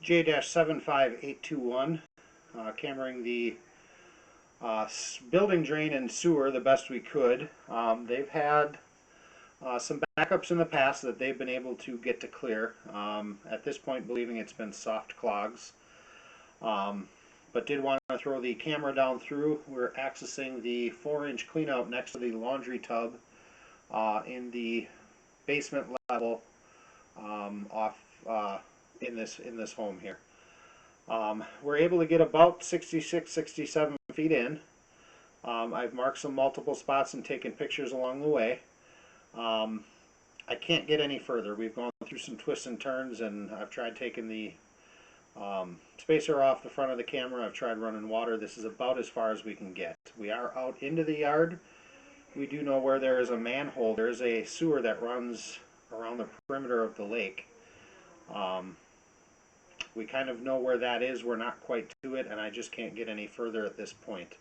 J-75821, cameraing the building drain and sewer the best we could. They've had some backups in the past that they've been able to get to clear. At this point, believing it's been soft clogs. But did want to throw the camera down through. We're accessing the 4-inch cleanout next to the laundry tub in the basement level in this home here. We're able to get about 67 feet in. I've marked some multiple spots and taken pictures along the way. I can't get any further. We've gone through some twists and turns, and I've tried taking the spacer off the front of the camera. I've tried running water. This is about as far as we can get. We are out into the yard. We do know where there is a manhole. There's a sewer that runs around the perimeter of the lake. We kind of know where that is. We're not quite to it, and I just can't get any further at this point.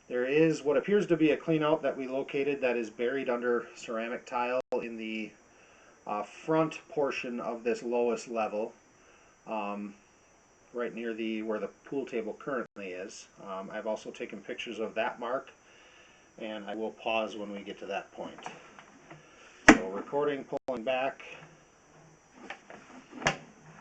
There is what appears to be a cleanout that we located that is buried under ceramic tile in the front portion of this lowest level, right near where the pool table currently is. I've also taken pictures of that mark, and I will pause when we get to that point. So recording, pulling back.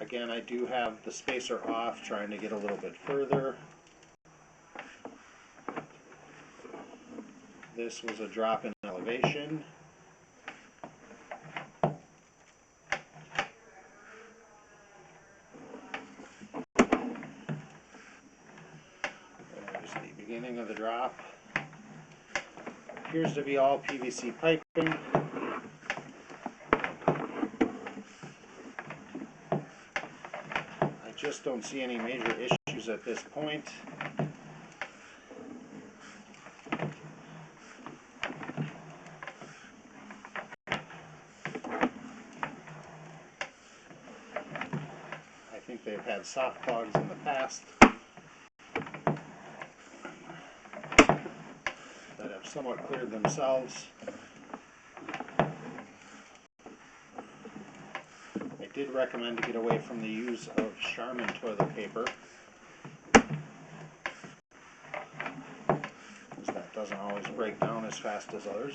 Again, I do have the spacer off, trying to get a little bit further. This was a drop in elevation. There's the beginning of the drop. Appears to be all PVC piping. I just don't see any major issues at this point. I think they've had soft clogs in the past that have somewhat cleared themselves. I did recommend to get away from the use of Charmin toilet paper, because that doesn't always break down as fast as others.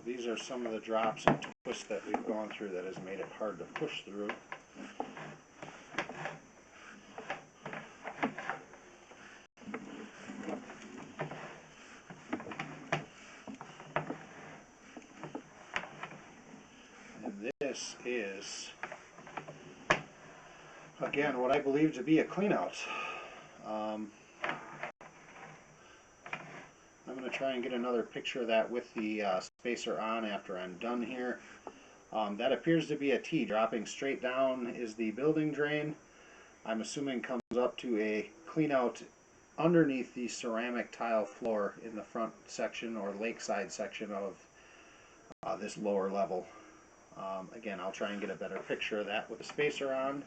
These are some of the drops and twists that we've gone through that has made it hard to push through. And this is, again, what I believe to be a cleanout. I'm going to try and get another picture of that with the spacer on after I'm done here. That appears to be a T. Dropping straight down is the building drain. I'm assuming comes up to a cleanout underneath the ceramic tile floor in the front section or lakeside section of this lower level. Again, I'll try and get a better picture of that with the spacer on.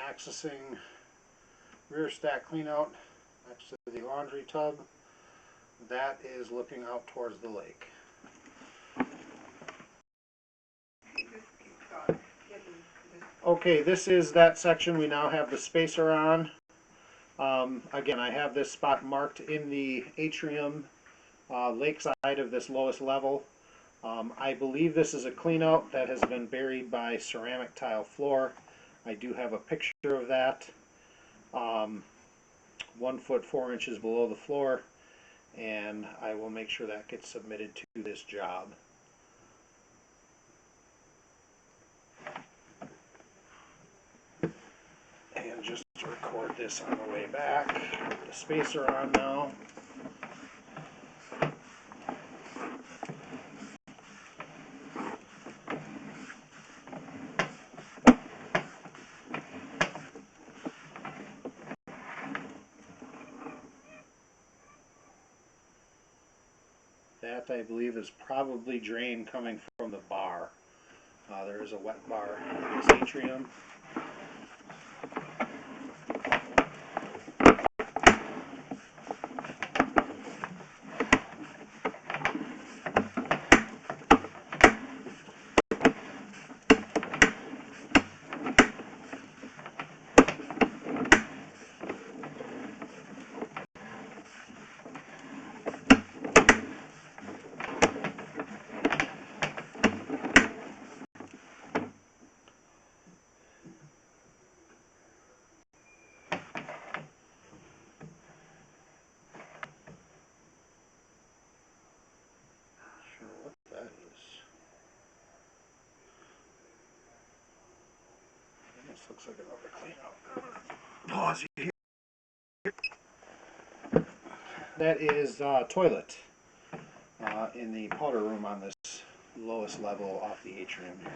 accessing rear stack cleanout next to the laundry tub. That is looking out towards the lake. Okay, this is that section we now have the spacer on. Again, I have this spot marked in the atrium lake side of this lowest level. I believe this is a cleanout that has been buried by ceramic tile floor. I do have a picture of that. 1 foot 4 inches below the floor, and I will make sure that gets submitted to this job. And just to record this on the way back, put the spacer on now. That, I believe, is probably drain coming from the bar. There is a wet bar in this atrium. Looks like another cleanout. Pause here. That is toilet in the powder room on this lowest level off the atrium here.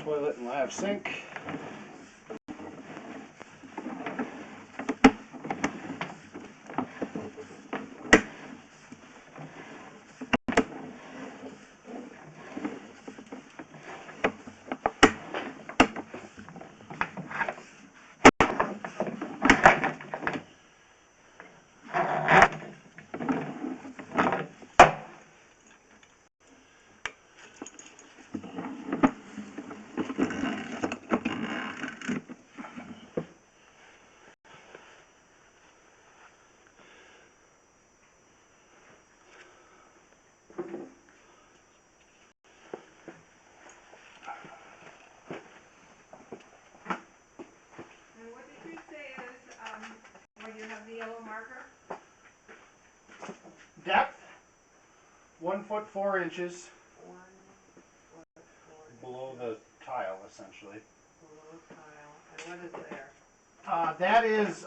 Toilet and lab sink. You have the yellow marker? Depth 1 foot 4 inches 1 foot 4 below the tile, essentially. below tile. And what is there? That is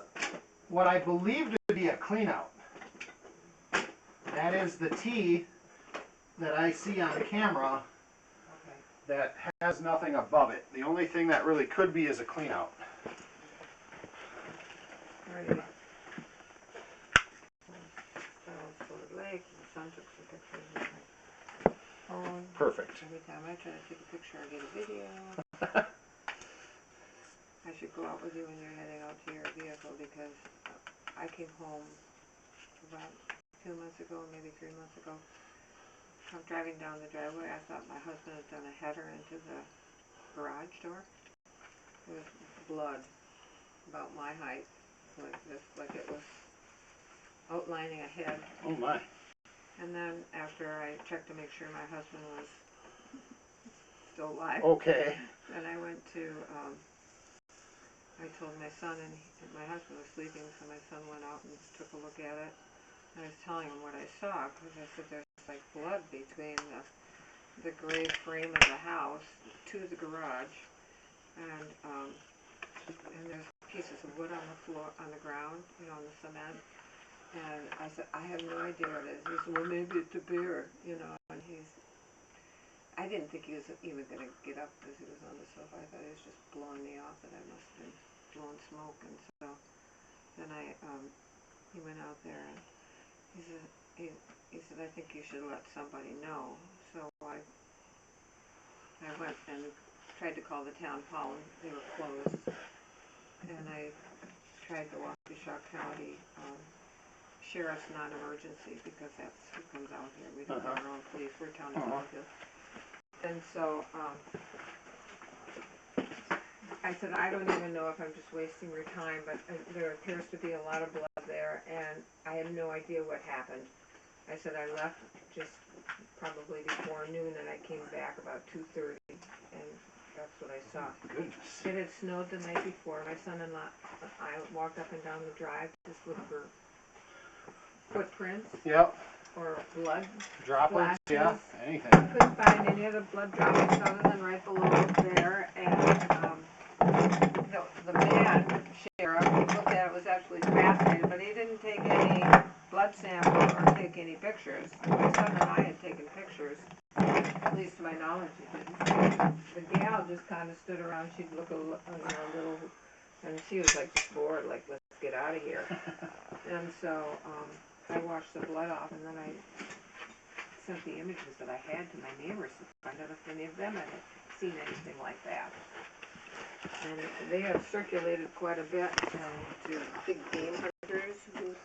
what I believe to be a cleanout. That is the T that I see on the camera. Okay. That has nothing above it. The only thing that really could be is a cleanout. Right. So the lake, the son took some pictures with my phone. Perfect. Every time I try to take a picture, I get a video. I should go out with you when you're heading out to your vehicle, because I came home about 2 months ago, maybe 3 months ago. I'm driving down the driveway. I thought my husband had done a header into the garage door. There was blood about my height, like this, like it was outlining a head. Oh my. And then after I checked to make sure my husband was still alive, Okay. then I went to, I told my son, and my husband was sleeping, so my son went out and took a look at it. And I was telling him what I saw, because I said there's like blood between the gray frame of the house to the garage, and there's pieces of wood on the floor, on the ground, you know, on the cement. And I said, I have no idea what it is. He said, well, maybe it's a bear, you know. And I didn't think he was even going to get up because he was on the sofa. I thought he was just blowing me off, that I must have been blowing smoke. And so then he went out there, and he said, I think you should let somebody know. So I went and tried to call the town hall and they were closed. And I tried the Waukesha County Sheriff's non-emergency, because that's who comes out here. We don't have our own police. We're town of Bloomfield. And so I said, I don't even know if I'm just wasting your time, but there appears to be a lot of blood there, and I have no idea what happened. I said I left just probably before noon, and I came back about 2:30, and that's what I saw. Goodness. It had snowed the night before. My son-in-law, I walked up and down the drive just looking for footprints Yep. or blood Droplets. splashes. Yeah. Anything. Couldn't find any of the blood droplets other than right below there, and the man, sheriff, who looked at it was absolutely fascinated, but he didn't take any blood sample or take any pictures. My son and I had taken pictures, at least to my knowledge he didn't. The gal just kind of stood around. She'd look a little, and she was like just bored, like, let's get out of here. And so I washed the blood off, and then I sent the images that I had to my neighbors to find out if any of them had seen anything like that. And they have circulated quite a bit to big game hunters who